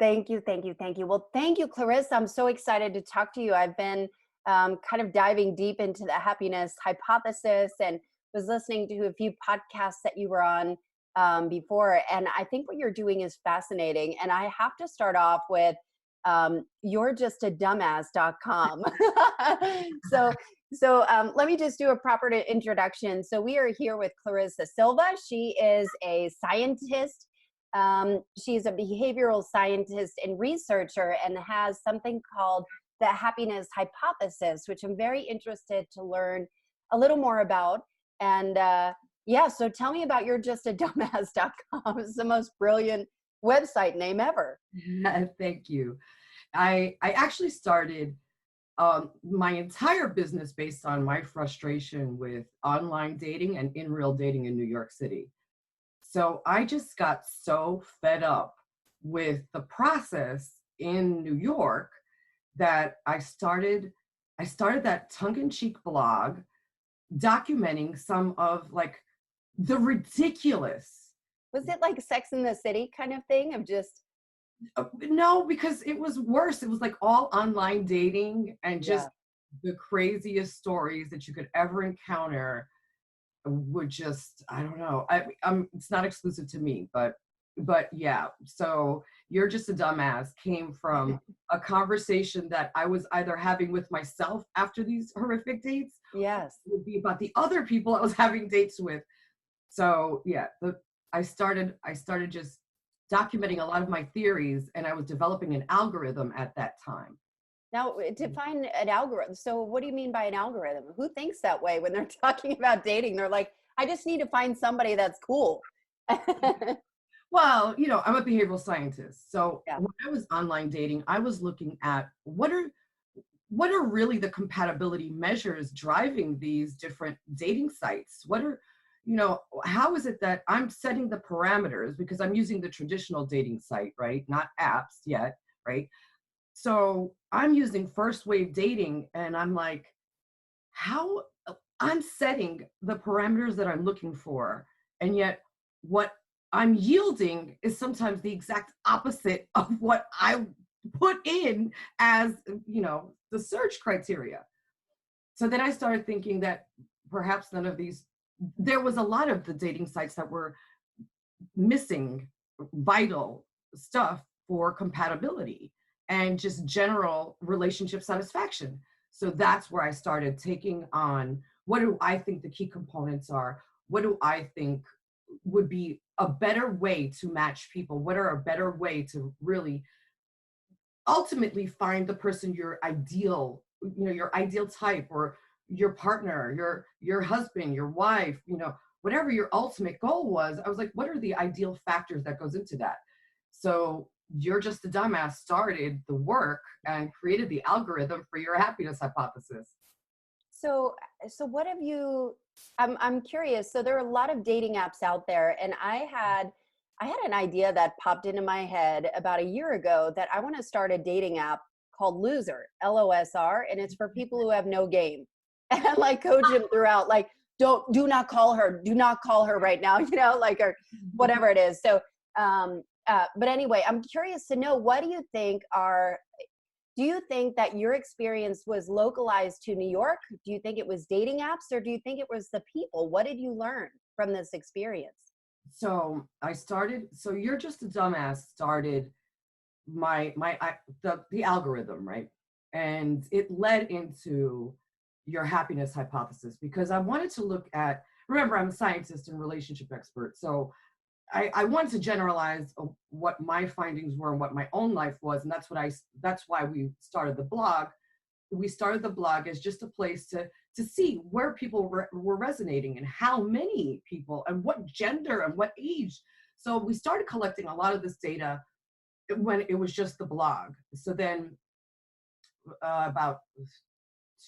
Thank you, thank you, thank you. Well, thank you, Clarissa. I'm so excited to talk to you. I've been kind of diving deep into the happiness hypothesis and was listening to a few podcasts that you were on before. And I think what you're doing is fascinating. And I have to start off with you're just a dumbass.com. so let me just do a proper introduction. So we are here with Clarissa Silva. She is a scientist. She's a behavioral scientist and researcher and has something called the happiness hypothesis, which I'm very interested to learn a little more about. And yeah, so tell me about you're just a dumbass.com. It's the most brilliant website name ever. Thank you. I actually started my entire business based on my frustration with online dating and in real dating in New York City. So I just got so fed up with the process in New York that I started that tongue-in-cheek blog documenting some of like the ridiculous. Was it like Sex in the City kind of thing of just, No, because it was worse. It was like all online dating and yeah. just the craziest stories that you could ever encounter would just, I don't know. It's not exclusive to me, but yeah. So you're just a dumbass came from a conversation that I was either having with myself after these horrific dates, or Yes. it would be about the other people I was having dates with. So yeah, I started just documenting a lot of my theories, and I was developing an algorithm at that time. Now, define an algorithm. So, what do you mean by an algorithm? Who thinks that way when they're talking about dating? They're like, I just need to find somebody that's cool. Well, I'm a behavioral scientist. So Yeah. when I was online dating, I was looking at what are really the compatibility measures driving these different dating sites? How is it that I'm setting the parameters because I'm using the traditional dating site, right? Not apps yet, right? So I'm using first wave dating and I'm like, how I'm setting the parameters that I'm looking for. And yet what I'm yielding is sometimes the exact opposite of what I put in as, the search criteria. So then I started thinking that perhaps none of these, there was a lot of the dating sites that were missing vital stuff for compatibility and just general relationship satisfaction. So that's where I started taking on what do I think the key components are? What do I think would be a better way to match people? What are a better way to really ultimately find the person your ideal type or your partner, your husband, your wife, whatever your ultimate goal was. I was like, what are the ideal factors that goes into that? So you're just a dumbass started the work and created the algorithm for your happiness hypothesis. So, what have you? I'm curious. So there are a lot of dating apps out there, and I had an idea that popped into my head about a year ago that I want to start a dating app called Loser, LOSR, and it's for people who have no game, and like coach them throughout, like do not call her, do not call her right now, like or whatever it is. So, but anyway, I'm curious to know what do you think that your experience was localized to New York? Do you think it was dating apps or do you think it was the people? What did you learn from this experience? So you're just a dumbass started the algorithm, right? And it led into your happiness hypothesis because I wanted to look at, remember, I'm a scientist and relationship expert. So I wanted to generalize what my findings were and what my own life was. And that's why we started the blog. We started the blog as just a place to see where people were resonating and how many people and what gender and what age. So we started collecting a lot of this data when it was just the blog. So then about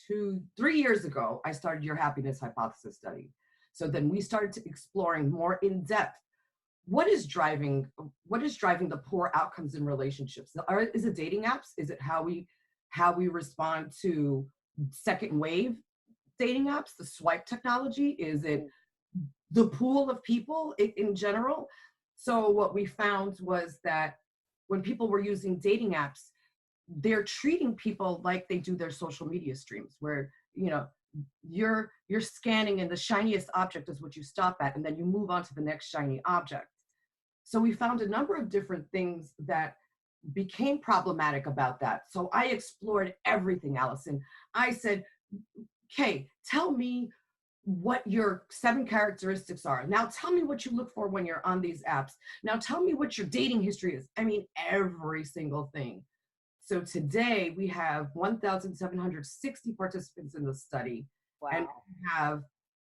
3 years ago, I started your happiness hypothesis study. So then we started exploring more in depth what is driving the poor outcomes in relationships. Is it dating apps? Is it how we respond to second wave dating apps, the swipe technology? Is it the pool of people in general? So what we found was that when people were using dating apps, they're treating people like they do their social media streams, where, you know, you're scanning and the shiniest object is what you stop at, and then you move on to the next shiny object. So we found a number of different things that became problematic about that. So I explored everything, Allison. I said, okay, tell me what your 7 characteristics are. Now tell me what you look for when you're on these apps. Now tell me what your dating history is. I mean, every single thing. So today we have 1,760 participants in the study, and Wow.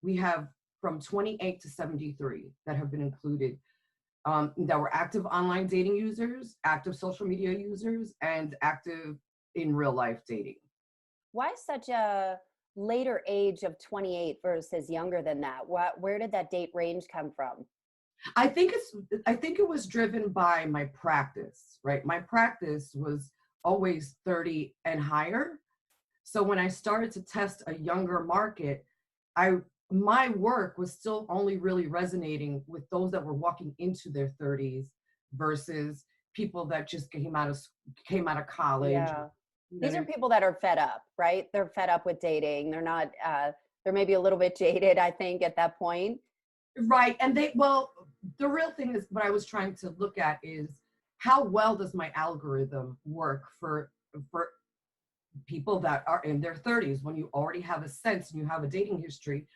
we have from 28 to 73 that have been included, that were active online dating users, active social media users, and active in real life dating. Why such a later age of 28 versus younger than that? Where did that date range come from? I think it was driven by my practice, right? My practice was always 30 and higher. So when I started to test a younger market, I my work was still only really resonating with those that were walking into their 30s versus people that just came out of college. Yeah. You know These what I are mean? people that are fed up, right? They're fed up with dating. They're not, they're maybe a little bit jaded, I think, at that point. Right. And the real thing is what I was trying to look at is how well does my algorithm work for people that are in their 30s, when you already have a sense and you have a dating history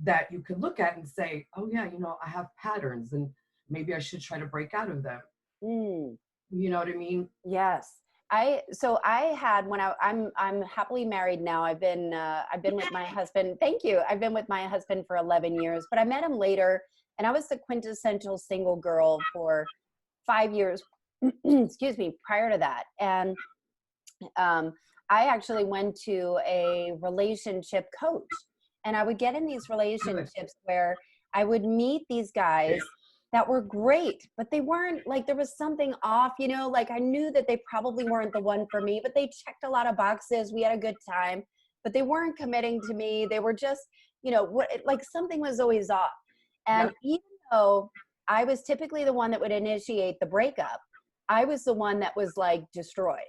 that you could look at and say, oh yeah, I have patterns and maybe I should try to break out of them. Mm. You know what I mean? Yes. I had when I'm happily married now. I've been with my husband. Thank you. I've been with my husband for 11 years, but I met him later, and I was the quintessential single girl for 5 years. Excuse me, prior to that. And um, I actually went to a relationship coach, and I would get in these Good. relationships where I would meet these guys that were great, but they weren't, like, there was something off, like I knew that they probably weren't the one for me, but they checked a lot of boxes. We had a good time, but they weren't committing to me. They were just, like something was always off. And Yep. even though I was typically the one that would initiate the breakup, I was the one that was like destroyed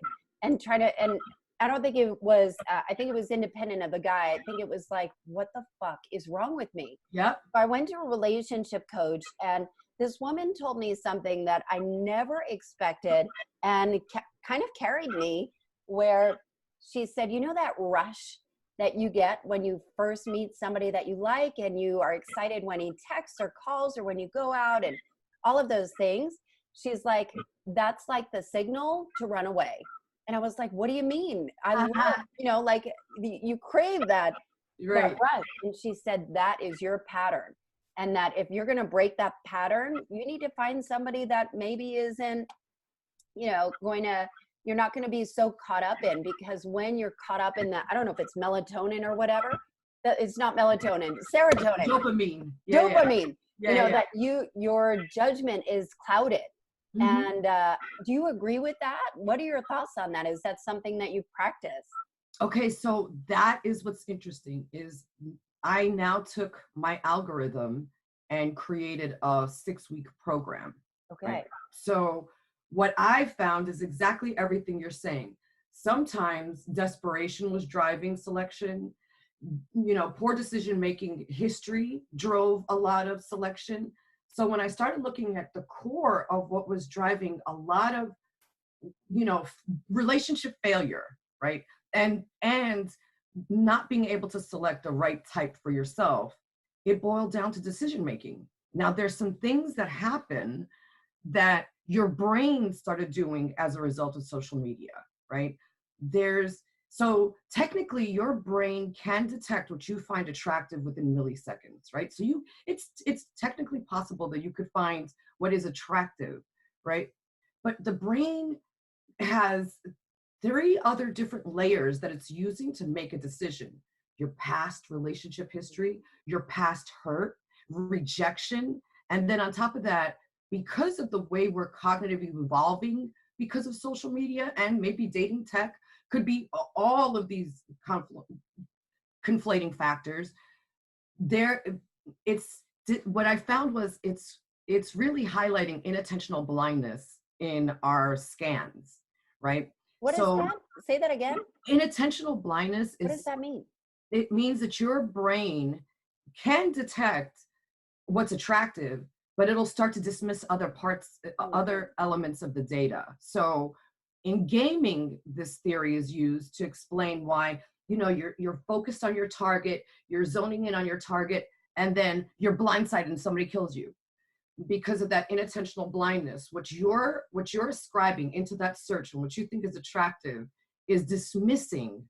and trying to, and I don't think it was, I think it was independent of the guy. I think it was like, what the fuck is wrong with me? Yep. So I went to a relationship coach, and this woman told me something that I never expected, and kind of carried me, where she said, that rush that you get when you first meet somebody that you like, and you are excited when he texts or calls or when you go out and all of those things. She's like, that's like the signal to run away. And I was like, what do you mean? I love, like you crave that Right. rush. And she said, that is your pattern. And that if you're going to break that pattern, you need to find somebody that maybe isn't, you're not going to be so caught up in, because when you're caught up in that, I don't know if it's melatonin or whatever, that it's not melatonin, serotonin, Dopamine. Yeah, yeah. dopamine, Yeah, yeah, yeah. that your judgment is clouded. Mhm. And do you agree with that? What are your thoughts on that? Is that something that you practice? Okay, so that is what's interesting is I now took my algorithm and created a 6-week program, right? Okay. So what I found is exactly everything you're saying. Sometimes desperation was driving selection, poor decision making history drove a lot of selection. So when I started looking at the core of what was driving a lot of, relationship failure, right? And not being able to select the right type for yourself, it boiled down to decision making. Now there's some things that happen that your brain started doing as a result of social media, right? So technically your brain can detect what you find attractive within milliseconds, right? So it's technically possible that you could find what is attractive, right? But the brain has 3 other different layers that it's using to make a decision: your past relationship history, your past hurt, rejection, and then on top of that, because of the way we're cognitively evolving because of social media and maybe dating tech, could be all of these conflating factors. There, it's what I found was it's really highlighting inattentional blindness in our scans, right? What is So that? Say that again. inattentional blindness What does is, that mean? it means that your brain can detect what's attractive, but it'll start to dismiss other parts, Mm. other elements of the data. So in gaming, this theory is used to explain why, you're focused on your target, you're zoning in on your target, and then you're blindsided and somebody kills you because of that inattentional blindness. What you're ascribing into that search and what you think is attractive is dismissing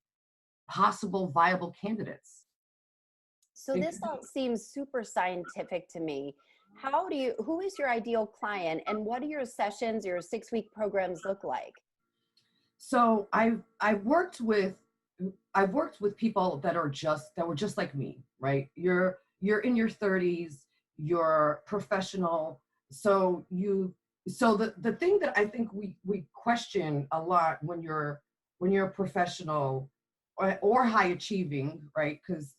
possible viable candidates. So this all seems super scientific to me. Who is your ideal client and what do your sessions, your 6-week programs look like? So I've worked with people that were just like me, right? You're in your 30s, you're professional. So the thing that I think we question a lot when you're a professional or high achieving, right? Because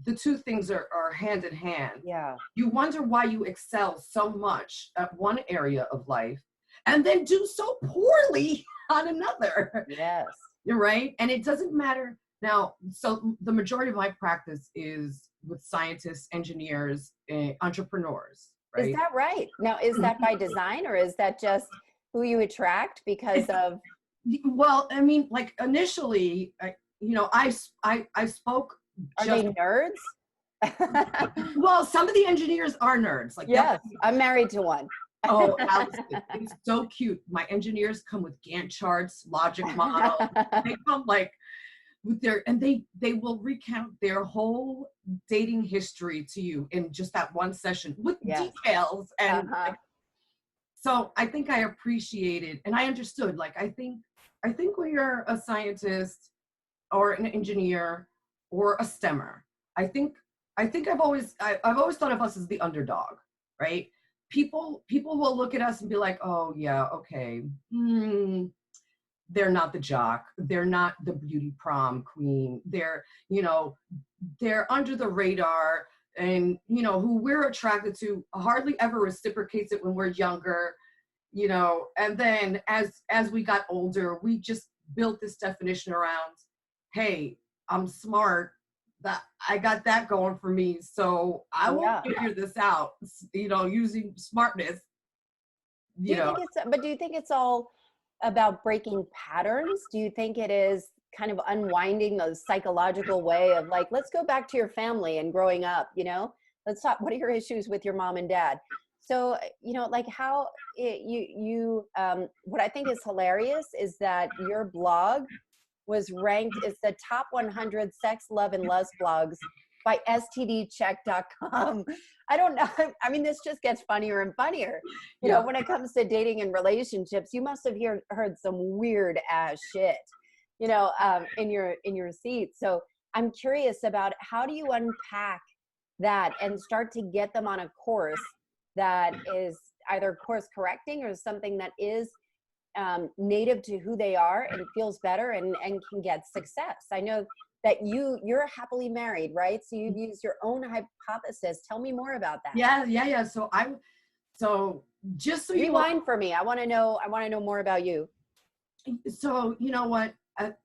the two things are hand in hand. Yeah. You wonder why you excel so much at one area of life and then do so poorly on another. Yes. You're right. And it doesn't matter now. So the majority of my practice is with scientists, engineers, entrepreneurs, Is right? that right? Now, is that by design or is that just who you attract because It's, of, well, I mean, like initially, I spoke are just, they nerds? well, some of the engineers are nerds. Like they'll, Yes, I'm married to one. oh, Allison, it's so cute. My engineers come with Gantt charts, logic models. They come like with and they will recount their whole dating history to you in just that one session with Yes. details. And Uh-huh. so I think I appreciated and I understood. Like I think when you're a scientist or an engineer or a STEMmer, I think I've always thought of us as the underdog, right? People will look at us and be like, oh yeah, okay, they're not the jock, they're not the beauty prom queen, they're under the radar, and who we're attracted to hardly ever reciprocates it when we're younger, and then as we got older we just built this definition around, hey, I'm smart, that I got that going for me, so I will Yeah. figure this out, using smartness, Do you you know think but do you think it's all about breaking patterns? Do you think it is kind of unwinding the psychological way of like, let's go back to your family and growing up, Let's talk, what are your issues with your mom and dad? So, like how what I think is hilarious is that your blog was ranked as the top 100 sex, love, and lust blogs by stdcheck.com. I don't know. I mean, this just gets funnier and funnier. yeah. When it comes to dating and relationships, you must have heard some weird ass shit, in your seat. So I'm curious about how do you unpack that and start to get them on a course that is either course correcting or something that is native to who they are and feels better and can get success. I know that you're happily married, right? So you've used your own hypothesis. Tell me more about that. Yeah. So just so you know, Rewind for me. I want to know more about you. so you know what?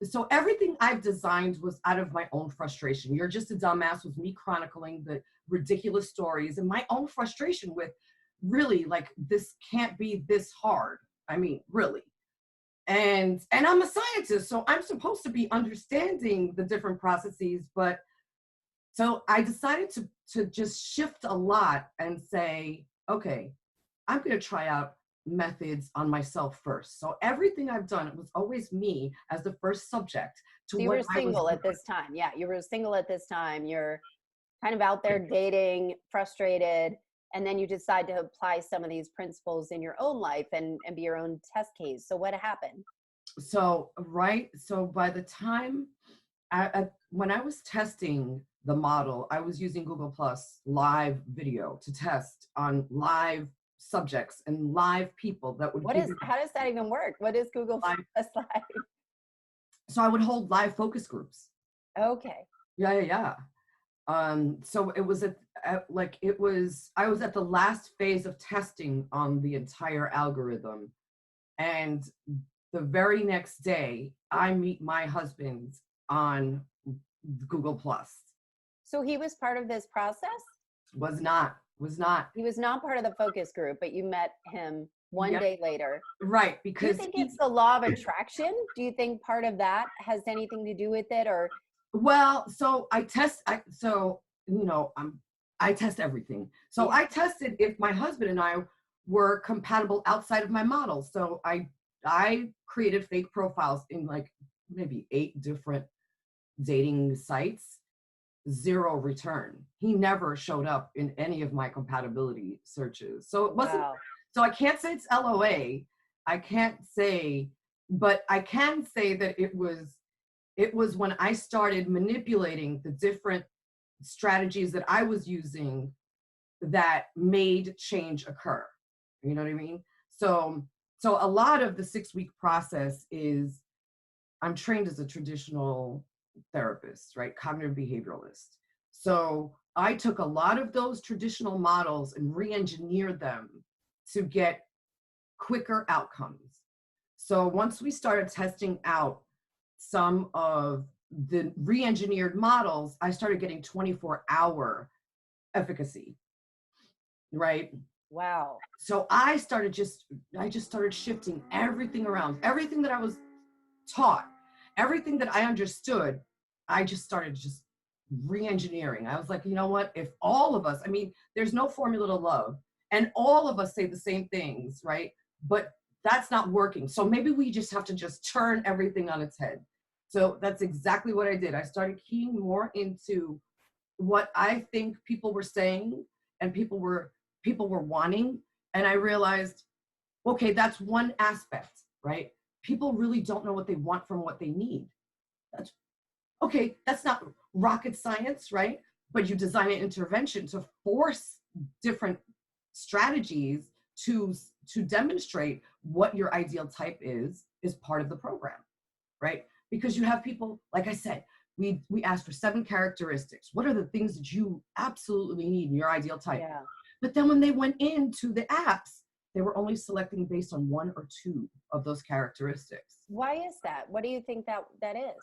So everything I've designed was out of my own frustration. You're Just a Dumbass was me chronicling the ridiculous stories and my own frustration with really like this can't be this hard. I mean, really. And I'm a scientist, so I'm supposed to be understanding the different processes, but so I decided to just shift a lot and say, okay, I'm going to try out methods on myself first. So everything I've done, it was always me as the first subject to So you what were I was single doing. at this time. Yeah, you were single at this time. You're kind of out there dating, frustrated, and then you decide to apply some of these principles in your own life and be your own test case. So what happened? So, right. So by the time when I was testing the model, I was using Google Plus live video to test on live subjects and live people that would give me How does that even work? What is Google live. Plus Live? So I would hold live focus groups. Okay. Yeah. So it was I was at the last phase of testing on the entire algorithm And the very next day, I meet my husband on Google Plus. So he was part of this process? Was not. He was not part of the focus group, but you met him one Yep. day later. Right. Do you Because think it's the law of attraction? Do you think part of that has anything to do with it? Or well, so I test everything. So yeah, I tested if my husband and I were compatible outside of my model. So I created fake profiles in like maybe 8 different dating sites, 0 return. He never showed up in any of my compatibility searches. So it wasn't, wow. so I can't say it's LOA. I can't say, but I can say that it was when I started manipulating the different strategies that I was using that made change occur. You know what I mean? So a lot of the 6-week process is, I'm trained as a traditional therapist, right? Cognitive behavioralist. So I took a lot of those traditional models and re-engineered them to get quicker outcomes. So once we started testing out some of the re-engineered models, I started getting 24-hour efficacy, right? Wow. So I just started shifting everything around, everything that I was taught, everything that I understood. I just started just re-engineering. I was like, you know what? If all of us, I mean, there's no formula to love, and all of us say the same things, right? But that's not working. So maybe we just have to just turn everything on its head. So that's exactly what I did. I started keying more into what I think people were saying and people were wanting. And I realized, okay, that's one aspect, right? People really don't know what they want from what they need. That's okay, that's not rocket science, right? But you design an intervention to force different strategies to demonstrate what your ideal type is part of the program, right? Because you have people, like I said, we asked for 7 characteristics. What are the things that you absolutely need in your ideal type? Yeah. But then when they went into the apps, they were only selecting based on 1 or 2 of those characteristics. Why is that? What do you think that is?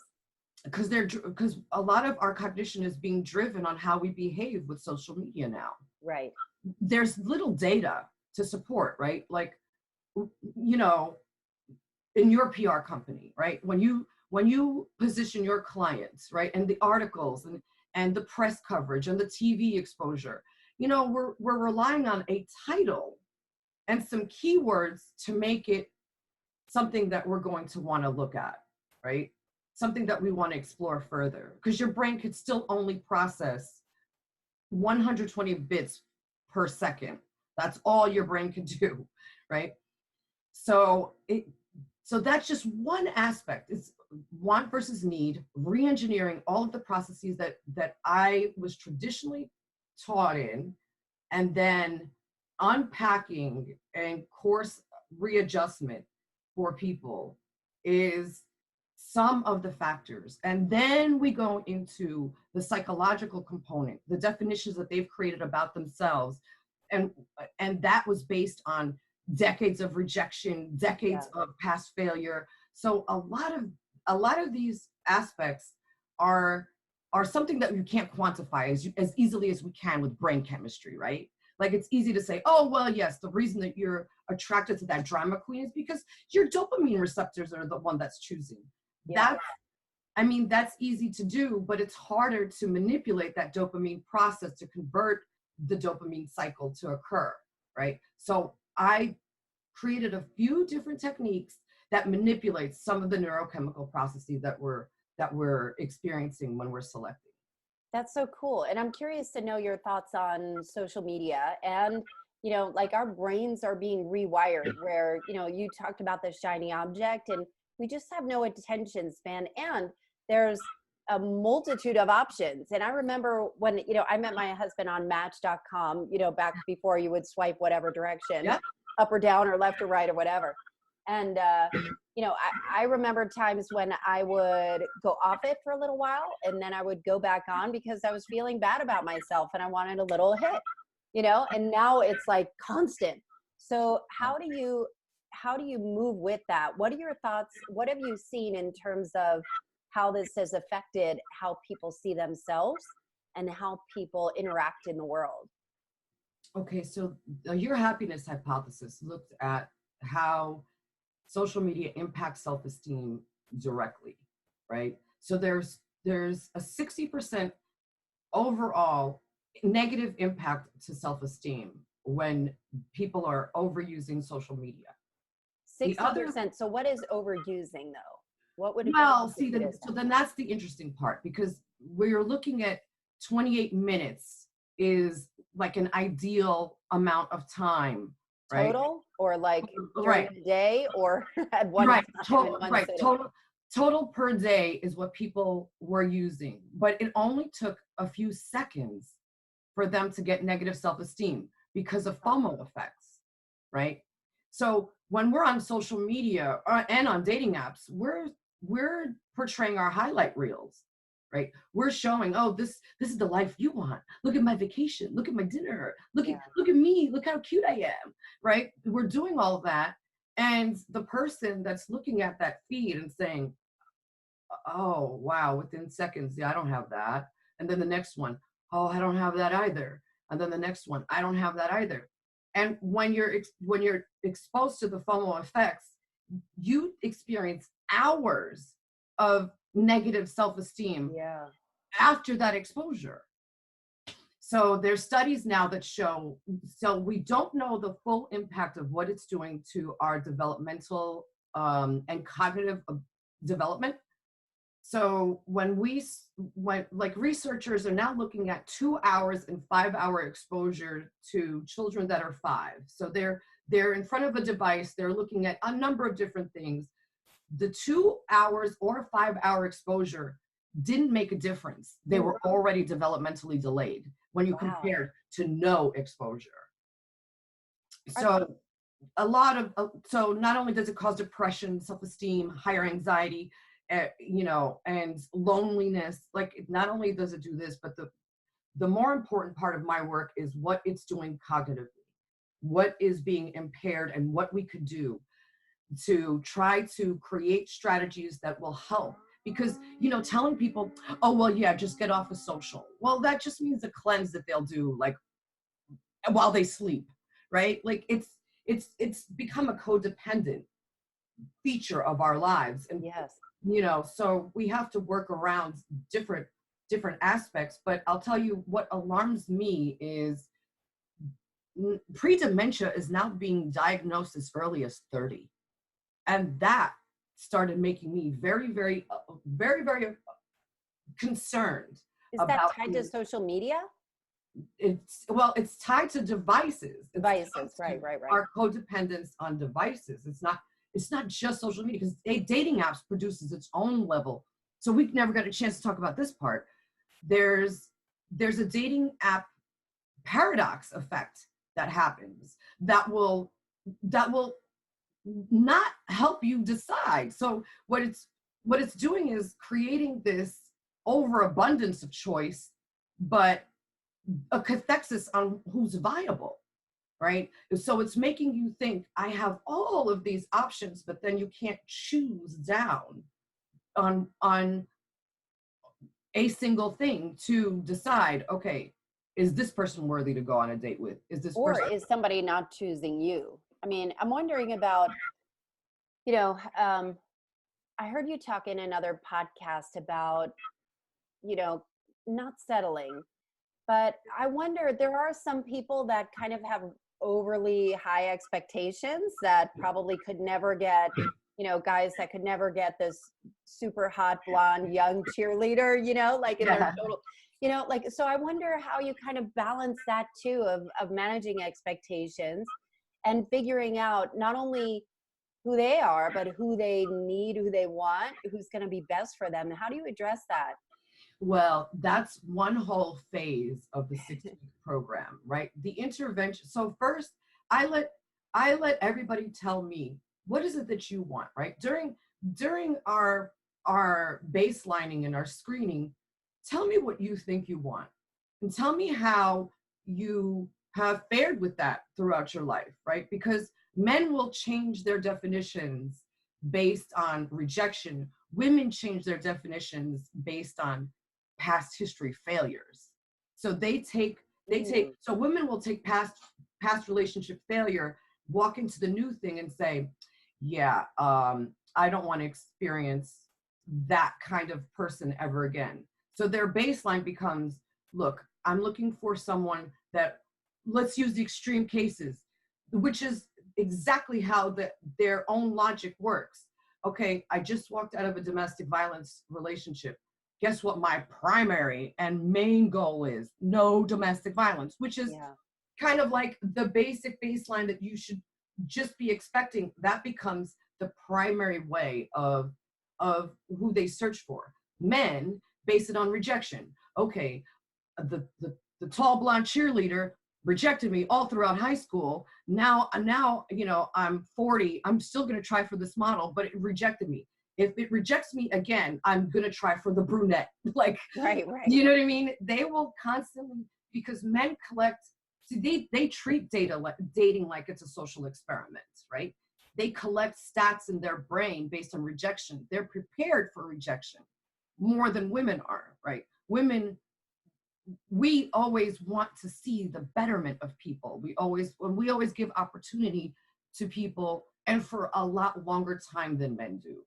Because a lot of our cognition is being driven on how we behave with social media now. Right. There's little data to support, right? Like, you know, in your PR company, right? When you position your clients, right, and the articles and the press coverage and the TV exposure, we're relying on a title and some keywords to make it something that we're going to want to look at, right? Something that we want to explore further, because your brain could still only process 120 bits per second. That's all your brain can do, right? So that's just one aspect. It's want versus need, re-engineering all of the processes that I was traditionally taught in, and then unpacking and course readjustment for people is some of the factors. And then we go into the psychological component, the definitions that they've created about themselves. And that was based on decades of rejection, decades Yeah. of past failure. So a lot of these aspects are something that you can't quantify as easily as we can with brain chemistry, right? Like, it's easy to say, oh, well, yes, the reason that you're attracted to that drama queen is because your dopamine receptors are the one that's choosing. Yeah. That's easy to do, but it's harder to manipulate that dopamine process to convert the dopamine cycle to occur, right? So I created a few different techniques that manipulate some of the neurochemical processes that we're experiencing when we're selecting. That's so cool. And I'm curious to know your thoughts on social media and, like our brains are being rewired where, you talked about the shiny object and we just have no attention span. And there's a multitude of options. And I remember when, I met my husband on match.com, back before you would swipe whatever direction, Yeah. up or down or left or right or whatever. And, I remember times when I would go off it for a little while and then I would go back on because I was feeling bad about myself and I wanted a little hit, and now it's like constant. So how do you how do you move with that? What are your thoughts? What have you seen in terms of how this has affected how people see themselves and how people interact in the world? Okay, so your happiness hypothesis looked at how social media impacts self-esteem directly, right? So there's a 60% overall negative impact to self-esteem when people are overusing social media. The other, 60%. So what is overusing though? What would well, people see, see it then as so that? then that's the interesting part, because we're looking at 28 minutes is like an ideal amount of time, right? Total or like during Right. the day or at one Right, time in one sitting? total per day is what people were using, but it only took a few seconds for them to get negative self-esteem because of FOMO effects, right? So when we're on social media and on dating apps, we're portraying our highlight reels, right? We're showing, oh, this is the life you want. Look at my vacation. Look at my dinner. Yeah. Look at me. Look how cute I am, right? We're doing all of that, and the person that's looking at that feed and saying, oh, wow, within seconds, yeah, I don't have that. And then the next one, oh, I don't have that either. And then the next one, I don't have that either. And when you're exposed to the FOMO effects, you experience hours of negative self-esteem Yeah. after that exposure. So there's studies now that show, so we don't know the full impact of what it's doing to our developmental and cognitive development. So when like researchers are now looking at 2 hours and 5 hour exposure to children that are 5. So they're in front of a device, they're looking at a number of different things. The 2 hours or 5 hour exposure didn't make a difference. They were already developmentally delayed when you Wow. compared to no exposure. Are- So a lot of so not only does it cause depression, self-esteem, higher anxiety, and loneliness, like not only does it do this, but the more important part of my work is what it's doing cognitively, what is being impaired, and what we could do to try to create strategies that will help. Because telling people, oh well, yeah, just get off of social, well, that just means a cleanse that they'll do like while they sleep, right? Like it's become a codependent feature of our lives. And Yes. so we have to work around different aspects. But I'll tell you what alarms me is pre-dementia is now being diagnosed as early as 30, and that started making me very, very, very, very concerned Is that about tied to social media? it's tied to devices. It's tied Devices. to Right, right, right. our codependence on devices. It's not just social media, because dating apps produces its own level. So we never got a chance to talk about this part. There's a dating app paradox effect that happens that will not help you decide. So what it's doing is creating this overabundance of choice, but a cathexis on who's viable, right? So it's making you think, I have all of these options, but then you can't choose down on a single thing to decide, okay, is this person worthy to go on a date with? Is this Or person? is somebody not choosing you? I mean, I'm wondering about, you know, um, I heard you talk in another podcast about, you know, not settling, but I wonder, there are some people that kind of have overly high expectations that probably could never get, guys that could never get this super hot blonde young cheerleader, like in their Yeah. total, like, so I wonder how you kind of balance that too, of managing expectations and figuring out not only who they are, but who they need, who they want, who's going to be best for them. How do you address that? Well, that's one whole phase of the 6 week program, right? The intervention. So first, I let everybody tell me, what is it that you want, right? During our baselining and our screening, tell me what you think you want, and tell me how you have fared with that throughout your life, right? Because Men will change their definitions based on rejection. Women change their definitions based on past history failures. So so women will take past relationship failure, walk into the new thing and say, yeah, I don't want to experience that kind of person ever again. So their baseline becomes, look, I'm looking for someone that, let's use the extreme cases, which is exactly how their own logic works. Okay, I just walked out of a domestic violence relationship. Guess what my primary and main goal is? No domestic violence, which is kind of like the basic baseline that you should just be expecting. That becomes the primary way of who they search for. Men base it on rejection. Okay, the tall blonde cheerleader rejected me all throughout high school. Now, you know, I'm 40. I'm still going to try for this model, but it rejected me. If it rejects me again, I'm going to try for the brunette. Like, right. You know what I mean? They will constantly, because men collect, see, they treat dating like it's a social experiment, right? They collect stats in their brain based on rejection. They're prepared for rejection more than women are, right? Women, we always want to see the betterment of people. We always give opportunity to people, and for a lot longer time than men do,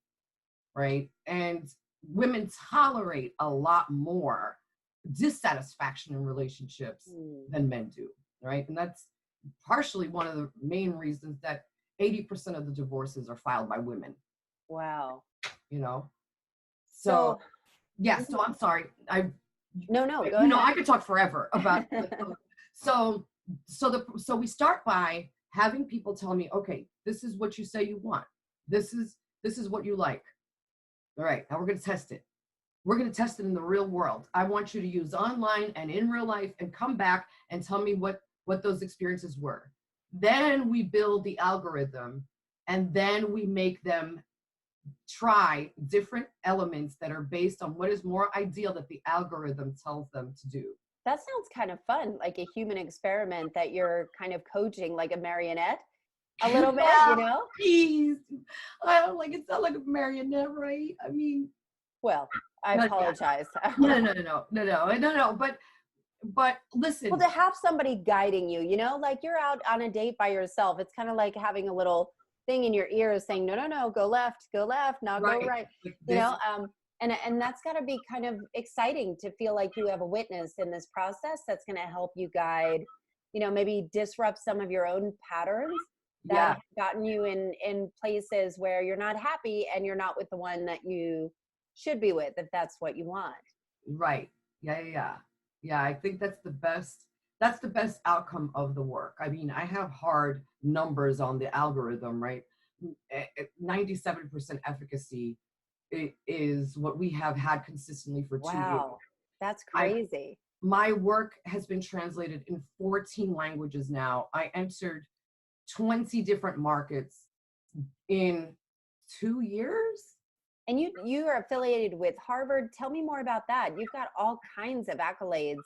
right? And women tolerate a lot more dissatisfaction in relationships than men do, right? And that's partially one of the main reasons that 80% of the divorces are filed by women. Wow. You know? So yeah, so I'm sorry. No, go ahead. I could talk forever about so we start by having people tell me, okay, this is what you say you want. This is what you like. All right, now we're going to test it. We're going to test it in the real world. I want you to use online and in real life and come back and tell me what those experiences were. Then we build the algorithm, and then we make them try different elements that are based on what is more ideal that the algorithm tells them to do. That sounds kind of fun, like a human experiment that you're kind of coaching like a marionette a little bit, you know? Please. I don't like it. Sound like a marionette, right? I mean, well, I apologize. No. But listen. Well, to have somebody guiding you, you know, like you're out on a date by yourself. It's kind of like having a little thing in your ears saying, no, go left, not go right. You know, and that's got to be kind of exciting to feel like you have a witness in this process that's going to help you guide, you know, maybe disrupt some of your own patterns that have gotten you in places where you're not happy and you're not with the one that you should be with, if that's what you want. Right. Yeah. I think that's the best outcome of the work. I mean, I have hard numbers on the algorithm, right? 97% efficacy is what we have had consistently for 2 years. Wow, that's crazy. My work has been translated in 14 languages now. I entered 20 different markets in 2 years. And you are affiliated with Harvard. Tell me more about that. You've got all kinds of accolades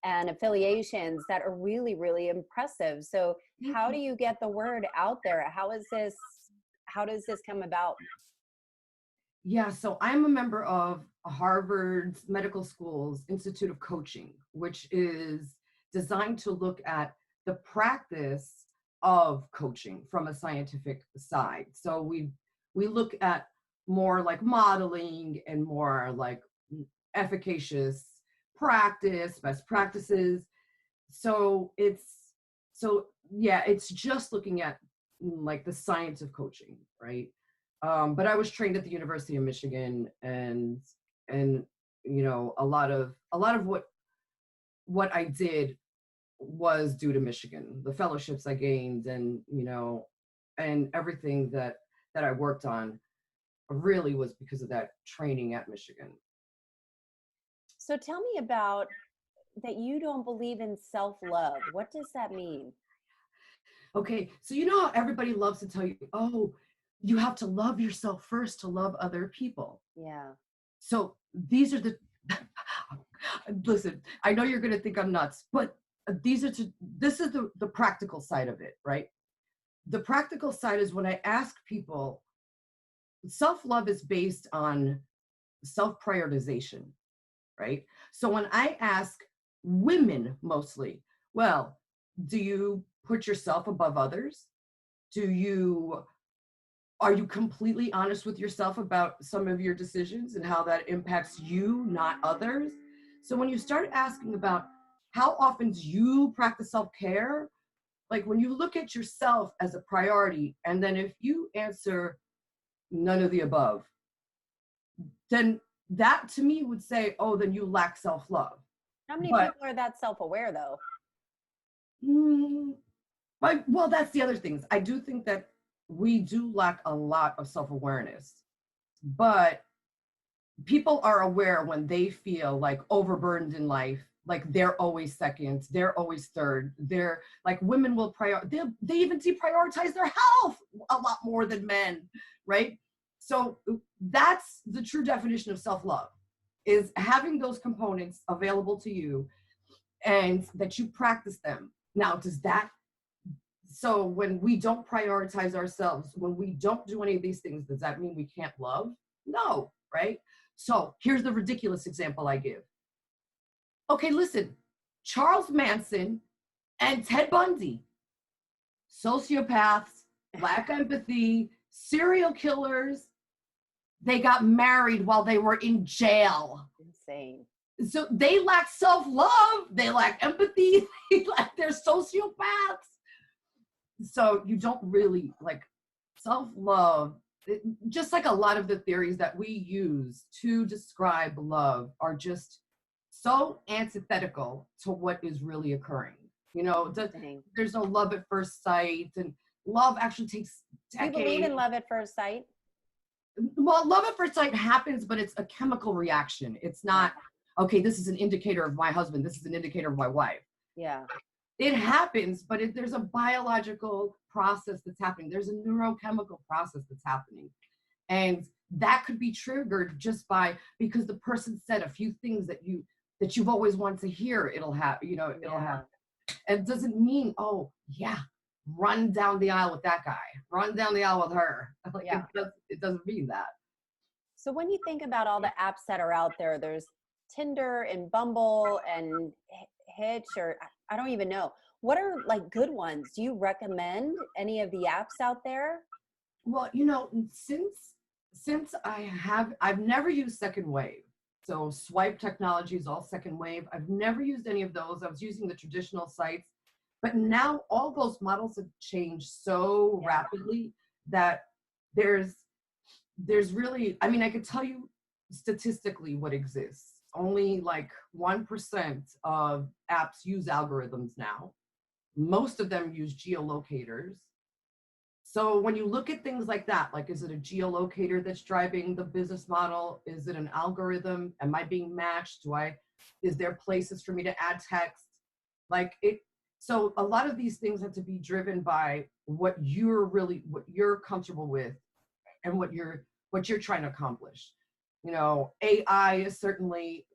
and affiliations that are really, really impressive. So how do you get the word out there? How does this come about? Yeah, so I'm a member of Harvard's Medical School's Institute of Coaching, which is designed to look at the practice of coaching from a scientific side. So we look at more like modeling and more like efficacious practice, best practices. So it's just looking at like the science of coaching, right? But I was trained at the University of Michigan, and you know, a lot of what I did was due to Michigan, the fellowships I gained, and you know, and everything that I worked on really was because of that training at Michigan. So tell me about that. You don't believe in self-love. What does that mean? Okay, so you know how everybody loves to tell you, oh, you have to love yourself first to love other people. Yeah. So these are the, listen, I know you're going to think I'm nuts, but this is the practical side of it, right? the practical side is when I ask people, self-love is based on self-prioritization, right? So when I ask women mostly, well, do you put yourself above others? Do you Are you completely honest with yourself about some of your decisions and how that impacts you, not others? So when you start asking about how often do you practice self-care, like when you look at yourself as a priority, and then if you answer none of the above, then that to me would say, oh, then you lack self-love. How many But people are that self-aware though? mm, well, that's the other things. I do think that we do lack a lot of self-awareness, but people are aware when they feel like overburdened in life, like they're always second, they're always third. They're like, women will they even deprioritize their health a lot more than men, right? So that's the true definition of self-love, is having those components available to you and that you practice them. Now, so when we don't prioritize ourselves, when we don't do any of these things, does that mean we can't love? No, right? So here's the ridiculous example I give. Okay, listen, Charles Manson and Ted Bundy, sociopaths, lack empathy, serial killers, they got married while they were in jail. Insane. So they lack self-love, they lack empathy, they're sociopaths. So you don't really like self-love. Just like a lot of the theories that we use to describe love are just so antithetical to what is really occurring. There's no love at first sight, and love actually takes decades. Do you believe in love at first sight? Well, love at first sight happens, but it's a chemical reaction. It's not, okay, this is an indicator of my husband, this is an indicator of my wife. Yeah. It happens, but there's a biological process that's happening. There's a neurochemical process that's happening. And that could be triggered just because the person said a few things that you've always wanted to hear. It'll happen. And it doesn't mean, oh yeah, run down the aisle with that guy, run down the aisle with her. Like, yeah. It doesn't mean that. So when you think about all the apps that are out there, there's Tinder and Bumble and Hitch, or I don't even know. What are like good ones? Do you recommend any of the apps out there? Well, since I've never used Second Wave. So swipe technology is all Second Wave. I've never used any of those. I was using the traditional sites, but now all those models have changed so rapidly that there's really, I mean, I could tell you statistically what exists. Only like 1% of apps use algorithms now. Most of them use geolocators. So when you look at things like that, like, is it a geolocator that's driving the business model? Is it an algorithm? Am I being matched? Is there places for me to add text? So a lot of these things have to be driven by what you're comfortable with and what you're trying to accomplish. AI is certainly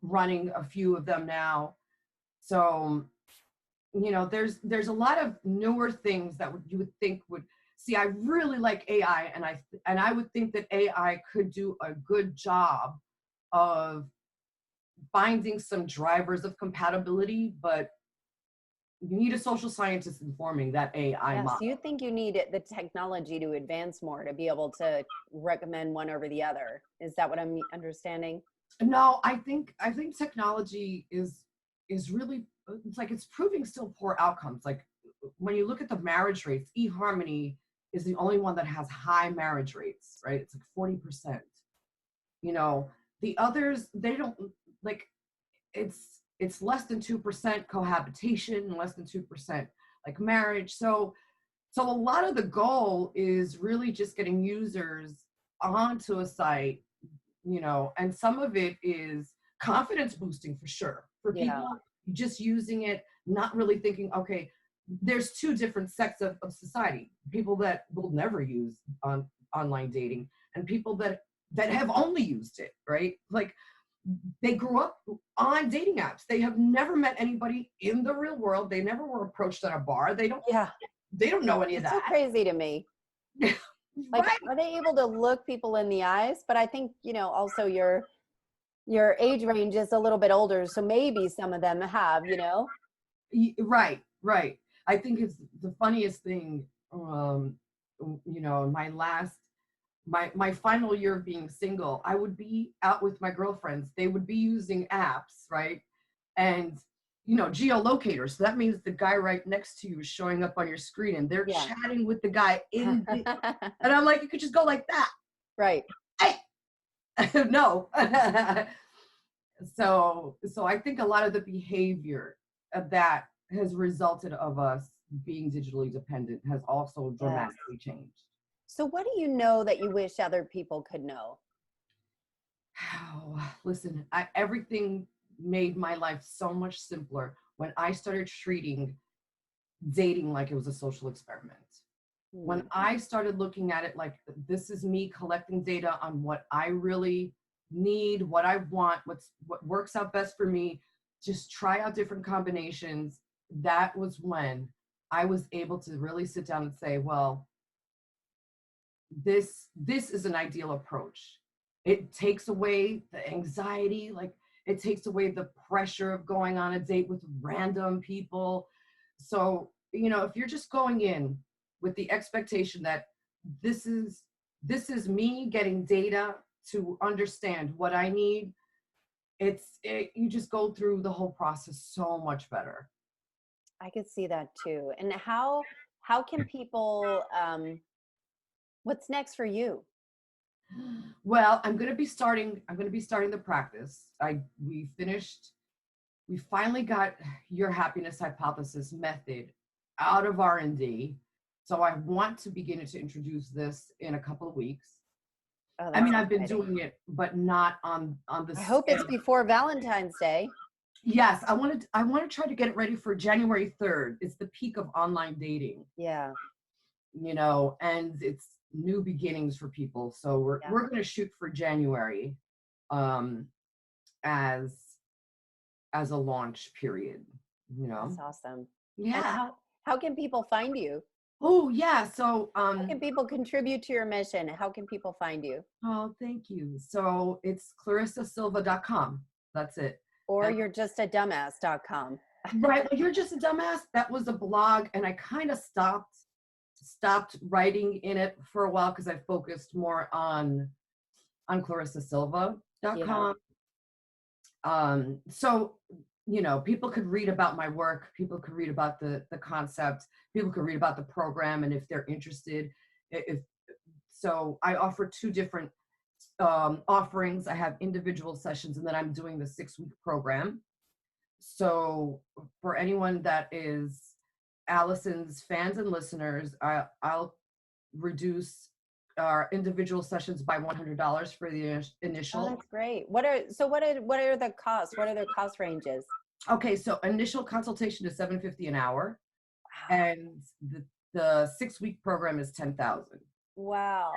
running a few of them now. So, there's a lot of newer things that you would think would see. I really like AI, and I would think that AI could do a good job of finding some drivers of compatibility, but you need a social scientist informing that AI model. So you think you need the technology to advance more to be able to recommend one over the other? Is that what I'm understanding? No, I think technology is really, it's like it's proving still poor outcomes. Like when you look at the marriage rates, eHarmony is the only one that has high marriage rates, right? It's like 40%. The others, they don't, like, it's less than 2% cohabitation, less than 2% like marriage. So a lot of the goal is really just getting users onto a site, and some of it is confidence boosting for sure. For people just using it, not really thinking, okay, there's two different sects of society. People that will never use online dating, and people that have only used it, right? Like, they grew up on dating apps. They have never met anybody in the real world. They never were approached at a bar. They don't. They don't know any of It's so that. crazy to me. Like, Right. are they able to look people in the eyes? But I think, also your age range is a little bit older, so maybe some of them have. Right, right. I think it's the funniest thing, my my final year of being single, I would be out with my girlfriends. They would be using apps, right? And geolocators. So that means the guy right next to you is showing up on your screen and they're Yeah. chatting with the guy and I'm like, you could just go like that. Right. Hey, no. So I think a lot of the behavior of that has resulted of us being digitally dependent has also Yes. dramatically changed. So what do you know that you wish other people could know? Oh, listen, everything made my life so much simpler when I started treating dating like it was a social experiment. When Hmm. I started looking at it like this is me collecting data on what I really need, what I want, what works out best for me, just try out different combinations. That was when I was able to really sit down and say, well, this is an ideal approach. It takes away the anxiety, like it takes away the pressure of going on a date with random people. So if you're just going in with the expectation that this is me getting data to understand what I need, you just go through the whole process so much better. I could see that too. And how can people what's next for you? Well, I'm going to be starting the practice. We finally got your happiness hypothesis method out of R&D. So I want to begin to introduce this in a couple of weeks. Oh, I that's mean, I've been exciting. doing it, but not on the I hope it's scale. before Valentine's Day. Yes, I want to try to get it ready for January 3rd. It's the peak of online dating, Yeah. and it's new beginnings for people. So we're Yeah. we're going to shoot for January um as a launch period, you That's know. awesome. And Yeah. how can people find you? Oh, yeah. So, How can people contribute to your mission? How can people find you? oh, thank you. So it's ClarissaSilva.com. That's it. Or And you're just a dumbass.com. right, well, you're just a dumbass. That was a blog, and I kind of stopped writing in it for a while because I focused more on Yeah. ClarissaSilva.com. So people could read about my work, people could read about the concept, people could read about the program, and if they're interested, if so I offer two different offerings. I have individual sessions, and then I'm doing the 6-week program. So for anyone that is Allison's fans and listeners, I'll reduce our individual sessions by $100 for the Oh, initial. that's great. What are the costs? What are their cost ranges? Okay, so initial consultation is $750 an hour, Wow. and the 6-week program is 10,000. Wow.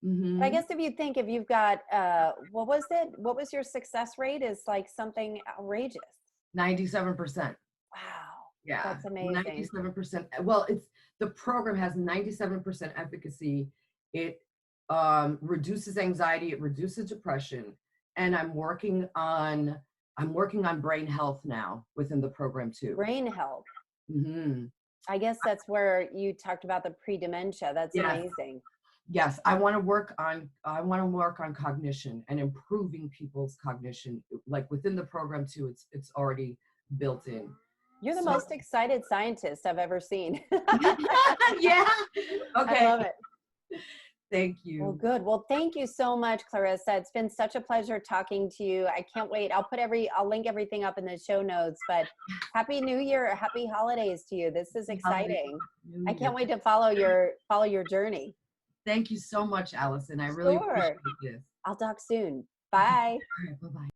But I Mm-hmm. guess if you've got what was it? What was your success rate? Is like something outrageous. 97%. Wow. Yeah, That's amazing. 97%. Well, it's the program has 97% efficacy. It reduces anxiety, it reduces depression, and I'm working on brain health now within the program too. Brain health. Hmm. I guess that's where you talked about the pre-dementia. That's Yes, amazing. yes. I want to work on cognition and improving people's cognition. Like within the program too, it's already built in. You're the So most excited scientist I've ever seen. yeah. I Okay. love it. Thank Well, you. good. Well, thank you so much, Clarissa. It's been such a pleasure talking to you. I can't wait. I'll link everything up in the show notes, but happy New Year, happy holidays to you. This is Happy holidays, exciting. New I Year. can't wait to follow your journey. Thank you so much, Allison. I really appreciate Sure. this. I'll talk soon. Bye. All right, bye-bye.